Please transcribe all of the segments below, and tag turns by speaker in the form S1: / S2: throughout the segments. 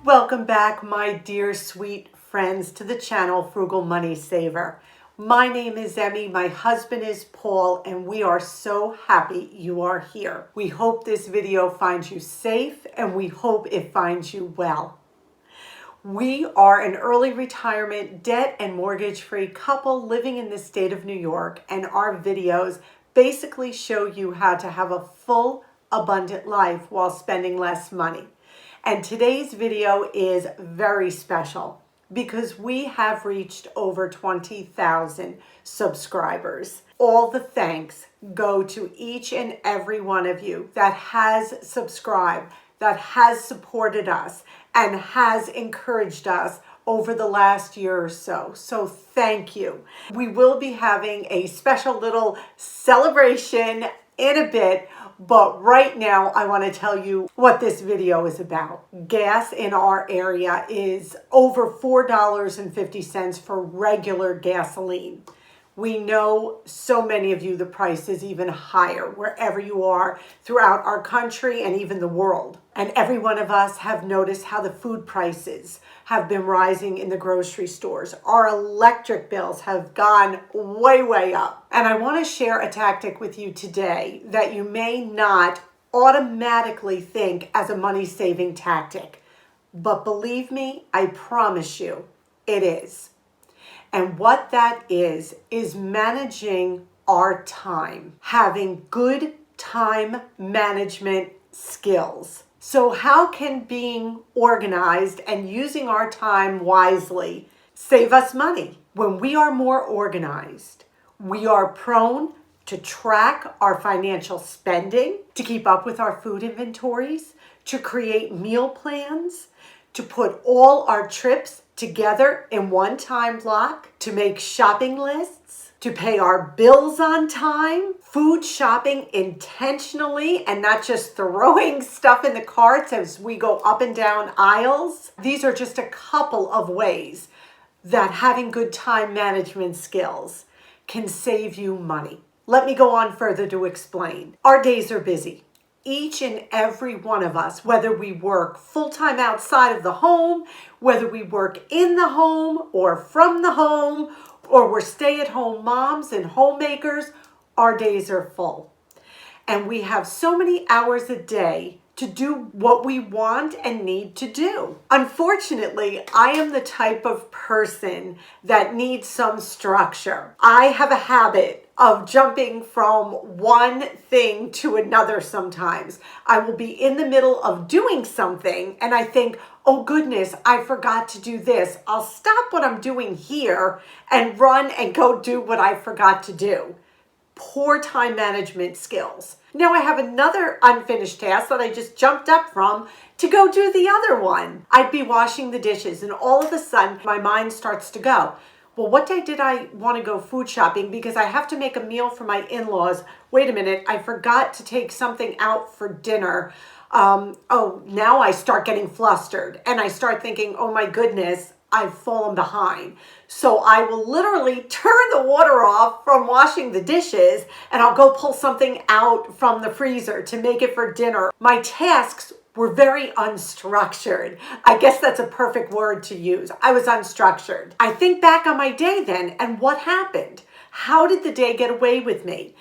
S1: Welcome back, my dear sweet friends, to the channel Frugal Money Saver. My name is Emmy, my husband is Paul, and we are so happy you are here. We hope this video finds you safe, and we hope it finds you well. We are an early retirement, debt and mortgage-free couple living in the state of New York, and our videos basically show you how to have a full, abundant life while spending less money. And today's video is very special because we have reached over 20,000 subscribers. All the thanks go to each and every one of you that has subscribed, that has supported us, and has encouraged us over the last year or so. So thank you. We will be having a special little celebration in a bit, but right now I want to tell you what this video is about. Gas in our area is over $4.50 for regular gasoline. We know so many of you the price is even higher wherever you are throughout our country and even the world. And every one of us have noticed how the food prices have been rising in the grocery stores. Our electric bills have gone way, way up. And I want to share a tactic with you today that you may not automatically think as a money-saving tactic. But believe me, I promise you, it is. And what that is managing our time, having good time management skills. So how can being organized and using our time wisely save us money? When we are more organized, we are prone to track our financial spending, to keep up with our food inventories, to create meal plans, to put all our trips together in one time block, to make shopping lists, to pay our bills on time, food shopping intentionally and not just throwing stuff in the carts as we go up and down aisles. These are just a couple of ways that having good time management skills can save you money. Let me go on further to explain. Our days are busy. Each and every one of us, whether we work full-time outside of the home, whether we work in the home or from the home, or we're stay-at-home moms and homemakers, our days are full. And we have so many hours a day to do what we want and need to do. Unfortunately, I am the type of person that needs some structure. I have a habit of jumping from one thing to another sometimes. I will be in the middle of doing something and I think, oh goodness, I forgot to do this. I'll stop what I'm doing here and run and go do what I forgot to do. Poor time management skills. Now I have another unfinished task that I just jumped up from to go do the other one. I'd be washing the dishes and all of a sudden my mind starts to go, well, what day did I want to go food shopping because I have to make a meal for my in-laws. Wait a minute, I forgot to take something out for dinner. Now I start getting flustered and I start thinking, oh my goodness, I've fallen behind. So I will literally turn the water off from washing the dishes and I'll go pull something out from the freezer to make it for dinner. My tasks were very unstructured. I guess that's a perfect word to use. I was unstructured. I think back on my day then and what happened? How did the day get away with me?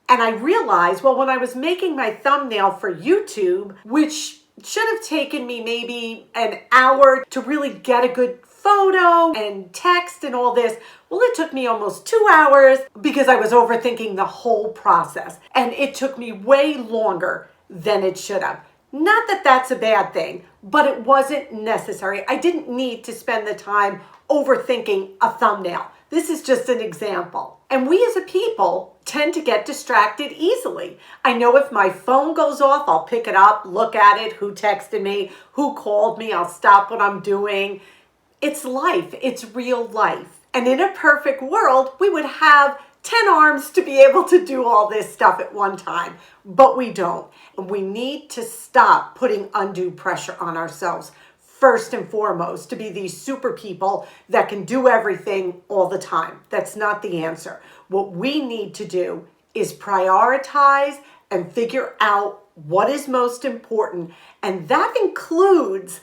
S1: And I realized, well, when I was making my thumbnail for YouTube, which should have taken me maybe an hour to really get a good photo and text and all this. Well, it took me almost 2 hours because I was overthinking the whole process. And it took me way longer than it should have. Not that that's a bad thing, but it wasn't necessary. I didn't need to spend the time overthinking a thumbnail. This is just an example. And we as a people tend to get distracted easily. I know if my phone goes off, I'll pick it up, look at it, who texted me, who called me, I'll stop what I'm doing. It's life, it's real life. And in a perfect world, we would have 10 arms to be able to do all this stuff at one time, but we don't. And we need to stop putting undue pressure on ourselves. First and foremost, to be these super people that can do everything all the time. That's not the answer. What we need to do is prioritize and figure out what is most important. And that includes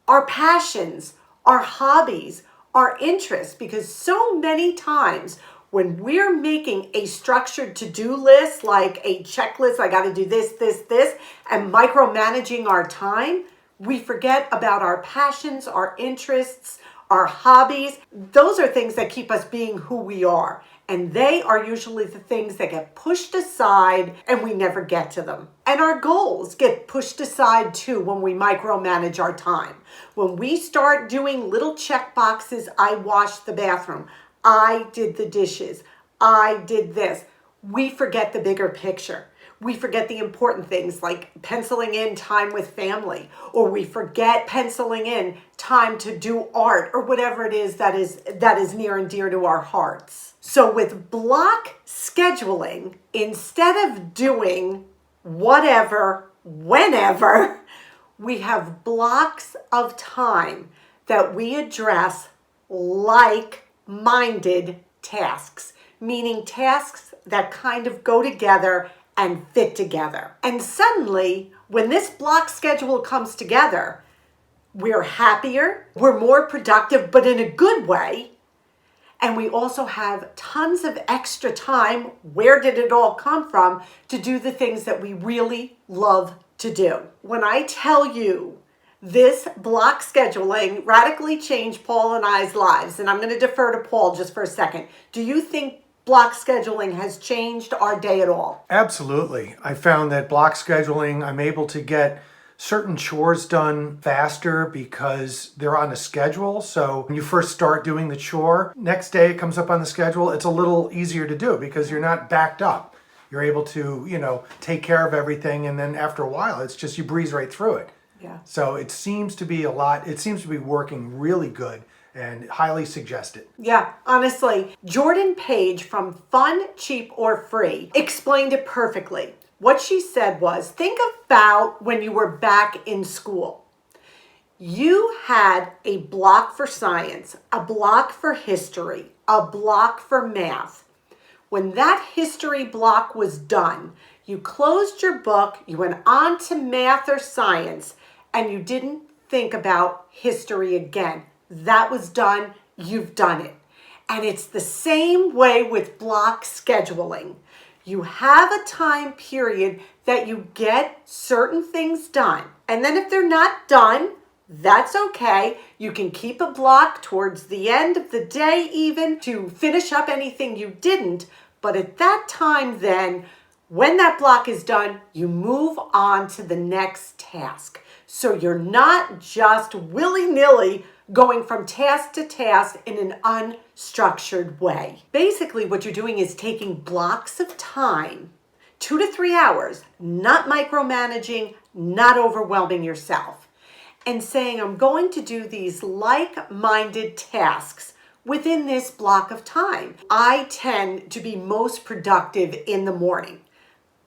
S1: our passions, our hobbies, our interests, because so many times when we're making a structured to-do list, like a checklist, I got to do this, this, this, and micromanaging our time, we forget about our passions, our interests, our hobbies. Those are things that keep us being who we are. And they are usually the things that get pushed aside and we never get to them. And our goals get pushed aside too when we micromanage our time. When we start doing little check boxes, I washed the bathroom, I did the dishes, I did this, we forget the bigger picture. We forget the important things like penciling in time with family, or we forget penciling in time to do art or whatever it is that is near and dear to our hearts. So with block scheduling, instead of doing whatever, whenever, we have blocks of time that we address like-minded tasks, meaning tasks that kind of go together and fit together. And suddenly, when this block schedule comes together, we're happier, we're more productive, but in a good way. And we also have tons of extra time, where did it all come from, to do the things that we really love to do. When I tell you this block scheduling radically changed Paul and I's lives, and I'm going to defer to Paul just for a second. Do you think block scheduling has changed our day at all?
S2: Absolutely. I found that block scheduling, I'm able to get certain chores done faster because they're on a schedule. So when you first start doing the chore, next day it comes up on the schedule, it's a little easier to do because you're not backed up. You're able to, take care of everything, and then after a while, it's just you breeze right through it.
S1: Yeah.
S2: So it seems to be working really good and highly suggested.
S1: Yeah, honestly, Jordan Page from Fun, Cheap, or Free explained it perfectly. What she said was, think about when you were back in school. You had a block for science, a block for history, a block for math. When that history block was done, you closed your book, you went on to math or science, and you didn't think about history again. That was done, you've done it. And it's the same way with block scheduling. You have a time period that you get certain things done. And then if they're not done, that's okay. You can keep a block towards the end of the day even to finish up anything you didn't. But at that time then, when that block is done, you move on to the next task. So you're not just willy-nilly going from task to task in an unstructured way. Basically, what you're doing is taking blocks of time, 2 to 3 hours, not micromanaging, not overwhelming yourself, and saying, I'm going to do these like-minded tasks within this block of time. I tend to be most productive in the morning.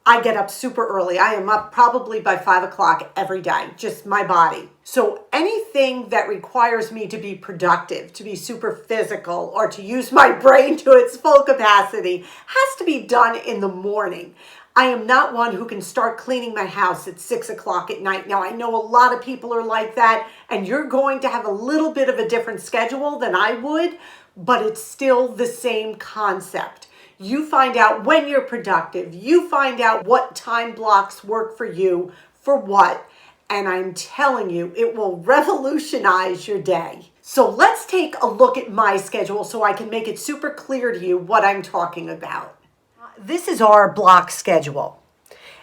S1: I get up super early. I am up probably by 5 o'clock every day, just my body. So anything that requires me to be productive, to be super physical, or to use my brain to its full capacity has to be done in the morning. I am not one who can start cleaning my house at 6 o'clock at night. Now, I know a lot of people are like that, and you're going to have a little bit of a different schedule than I would, but it's still the same concept. You find out when you're productive. You find out what time blocks work for you, for what. And I'm telling you, it will revolutionize your day. So let's take a look at my schedule so I can make it super clear to you what I'm talking about. This is our block schedule.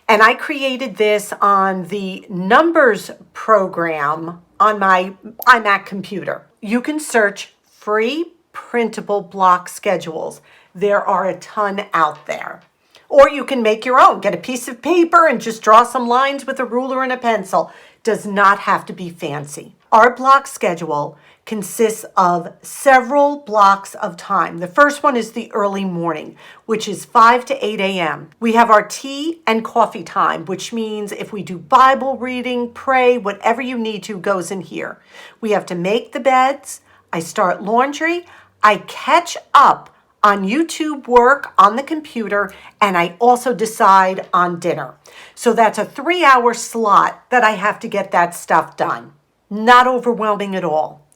S1: And I created this on the Numbers program on my iMac computer. You can search free printable block schedules. There are a ton out there. Or you can make your own. Get a piece of paper and just draw some lines with a ruler and a pencil. Does not have to be fancy. Our block schedule consists of several blocks of time. The first one is the early morning, which is 5 to 8 a.m. We have our tea and coffee time, which means if we do Bible reading, pray, whatever you need to goes in here. We have to make the beds. I start laundry. I catch up on YouTube work on the computer, and I also decide on dinner. So that's a 3-hour slot that I have to get that stuff done. Not overwhelming at all.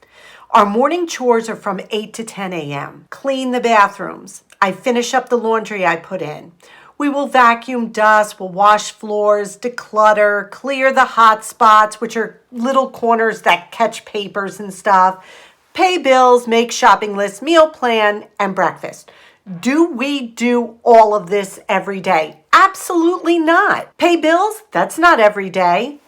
S1: Our morning chores are from 8 to 10 a.m. Clean the bathrooms. I finish up the laundry I put in. We will vacuum dust, we'll wash floors, declutter, clear the hot spots, which are little corners that catch papers and stuff, pay bills, make shopping lists, meal plan, and breakfast. Do we do all of this every day? Absolutely not. Pay bills? That's not every day.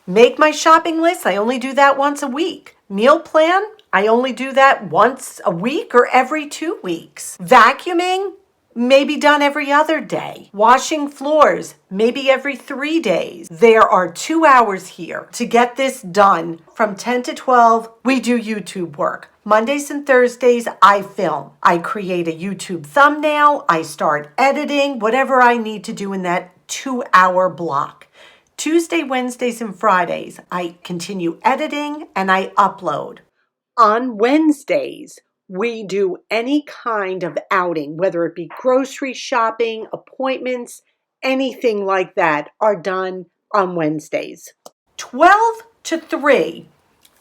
S1: Make my shopping list? I only do that once a week. Meal plan? I only do that once a week or every 2 weeks. Vacuuming? Maybe done every other day. Washing floors? Maybe every 3 days. There are 2 hours here to get this done. From 10 to 12, we do YouTube work. Mondays and Thursdays, I film. I create a YouTube thumbnail. I start editing, whatever I need to do in that 2-hour block. Tuesday, Wednesdays, and Fridays, I continue editing and I upload. On Wednesdays, we do any kind of outing, whether it be grocery shopping, appointments, anything like that are done on Wednesdays. 12 to 3,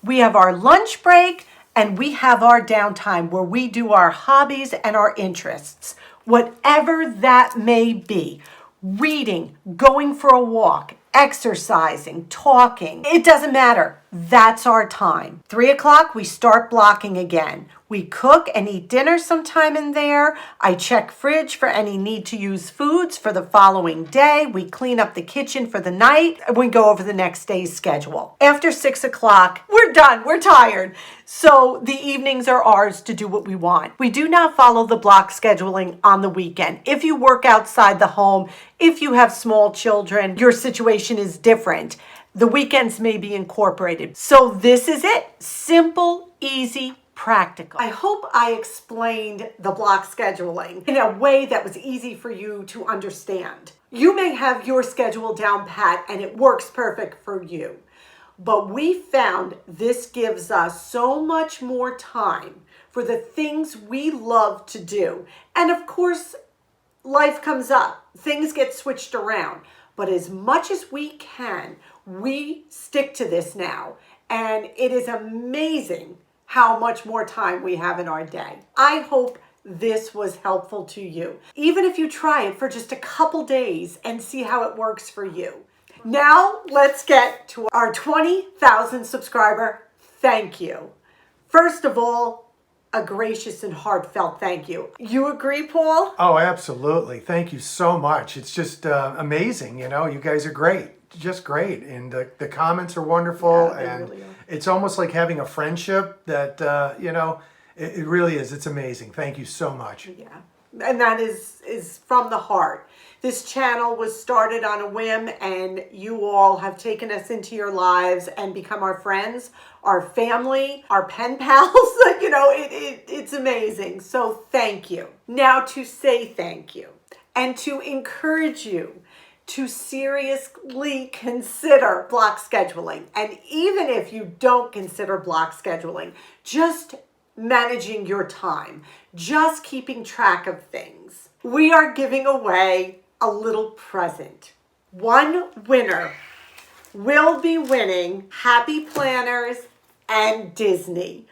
S1: we have our lunch break and we have our downtime where we do our hobbies and our interests, whatever that may be. Reading, going for a walk, exercising, talking. It doesn't matter. That's our time. 3 o'clock, we start blocking again. We cook and eat dinner sometime in there. I check fridge for any need to use foods for the following day. We clean up the kitchen for the night. And we go over the next day's schedule. After 6 o'clock, we're done. We're tired. So the evenings are ours to do what we want. We do not follow the block scheduling on the weekend. If you work outside the home, if you have small children, your situation is different. The weekends may be incorporated. So this is it. Simple, easy, practical. I hope I explained the block scheduling in a way that was easy for you to understand. You may have your schedule down pat and it works perfect for you. But we found this gives us so much more time for the things we love to do. And of course, life comes up. Things get switched around. But as much as we can, we stick to this now. And it is amazing how much more time we have in our day. I hope this was helpful to you. Even if you try it for just a couple days and see how it works for you. Now, let's get to our 20,000 subscriber thank you. First of all, a gracious and heartfelt thank you. You agree, Paul?
S2: Oh, absolutely. Thank you so much. It's just amazing. You know, you guys are great. Just great. And the comments are wonderful.
S1: Yeah, they
S2: and
S1: really are.
S2: It's almost like having a friendship that, you know, it really is. It's amazing. Thank you so much.
S1: Yeah. And that is from the heart. This channel was started on a whim and you all have taken us into your lives and become our friends, our family, our pen pals. You know, it's amazing. So thank you. Now to say thank you and to encourage you to seriously consider block scheduling. And even if you don't consider block scheduling, just managing your time, just keeping track of things. We are giving away a little present. One winner will be winning Happy Planners and Disney.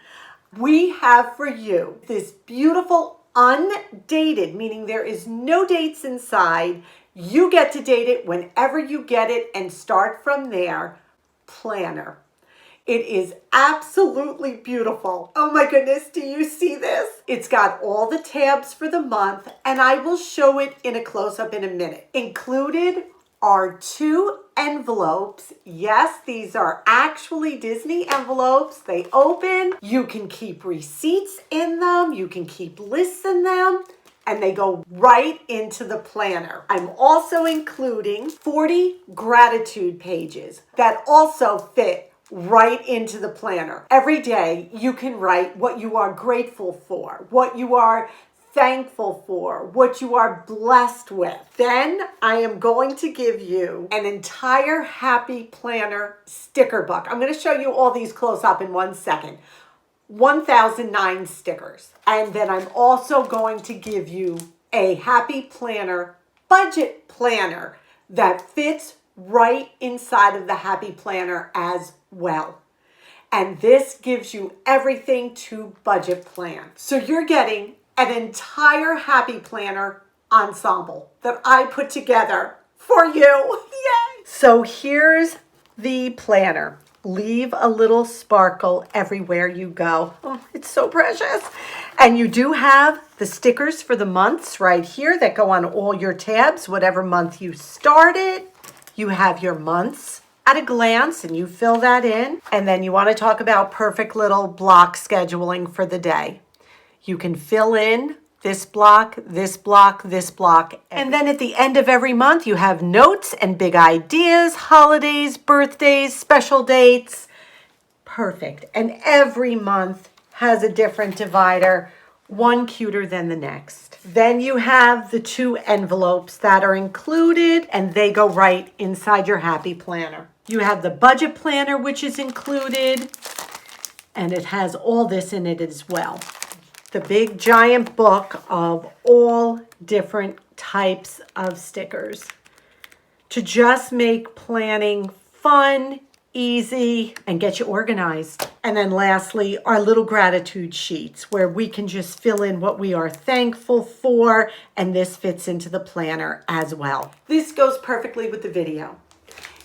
S1: We have for you this beautiful undated, meaning there is no dates inside. You get to date it whenever you get it and start from there. Planner. It is absolutely beautiful. Oh my goodness, do you see this? It's got all the tabs for the month, and I will show it in a close-up in a minute. Included are 2 envelopes. Yes, these are actually Disney envelopes. They open. You can keep receipts in them. You can keep lists in them. And they go right into the planner. I'm also including 40 gratitude pages that also fit right into the planner. Every day you can write what you are grateful for, what you are thankful for, what you are blessed with. Then I am going to give you an entire Happy Planner sticker book. I'm going to show you all these close up in 1 second. 1,009 stickers. And then I'm also going to give you a Happy Planner budget planner that fits right inside of the Happy Planner as well. And this gives you everything to budget plan. So you're getting an entire Happy Planner ensemble that I put together for you. Yay! So here's the planner. Leave a little sparkle everywhere you go. Oh, it's so precious. And you do have the stickers for the months right here that go on all your tabs, whatever month you started. You have your months at a glance and you fill that in. And then you want to talk about perfect little block scheduling for the day. You can fill in this block, this block, this block. And then at the end of every month, you have notes and big ideas, holidays, birthdays, special dates. Perfect. And every month has a different divider, one cuter than the next. Then you have the 2 envelopes that are included and they go right inside your Happy Planner. You have the budget planner, which is included, and it has all this in it as well. The big giant book of all different types of stickers to just make planning fun, easy, and get you organized. And then lastly, our little gratitude sheets where we can just fill in what we are thankful for, and this fits into the planner as well. This goes perfectly with the video.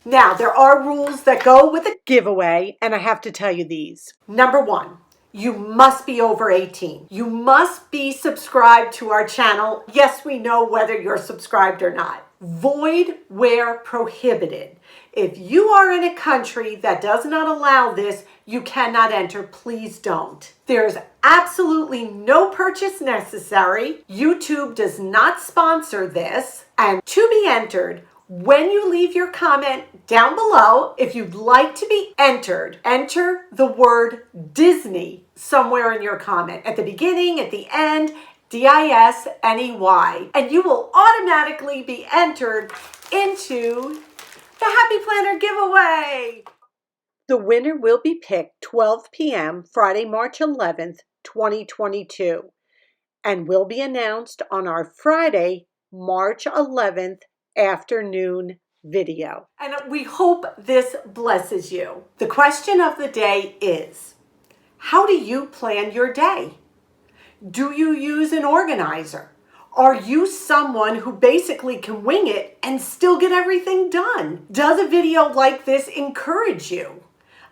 S1: Now, there are rules that go with a giveaway, and I have to tell you these. Number 1. You must be over 18. You must be subscribed to our channel. Yes, we know whether you're subscribed or not. Void where prohibited. If you are in a country that does not allow this, you cannot enter. Please don't. There's absolutely no purchase necessary. YouTube does not sponsor this. And to be entered, when you leave your comment down below, if you'd like to be entered, enter the word Disney somewhere in your comment. At the beginning, at the end, DISNEY. And you will automatically be entered into the Happy Planner giveaway. The winner will be picked 12 p.m. Friday, March 11th, 2022, and will be announced on our Friday, March 11th, afternoon video. And we hope this blesses you. The question of the day is, how do you plan your day? Do you use an organizer? Are you someone who basically can wing it and still get everything done? Does a video like this encourage you?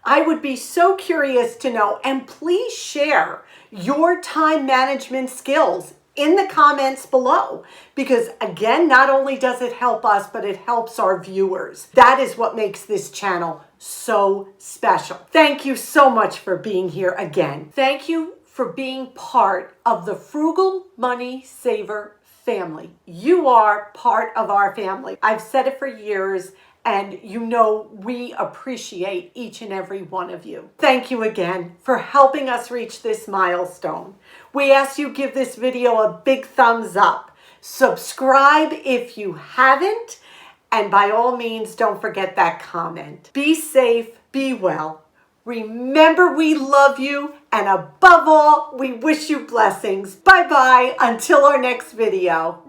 S1: I would be so curious to know, and please share your time management skills in the comments below, because again, not only does it help us, but it helps our viewers. That is what makes this channel so special. Thank you so much for being here again. Thank you for being part of the Frugal Money Saver family. You are part of our family. I've said it for years, and you know we appreciate each and every one of you. Thank you again for helping us reach this milestone. We ask you give this video a big thumbs up. Subscribe if you haven't, and by all means, don't forget that comment. Be safe, be well. Remember, we love you, and above all, we wish you blessings. Bye-bye until our next video.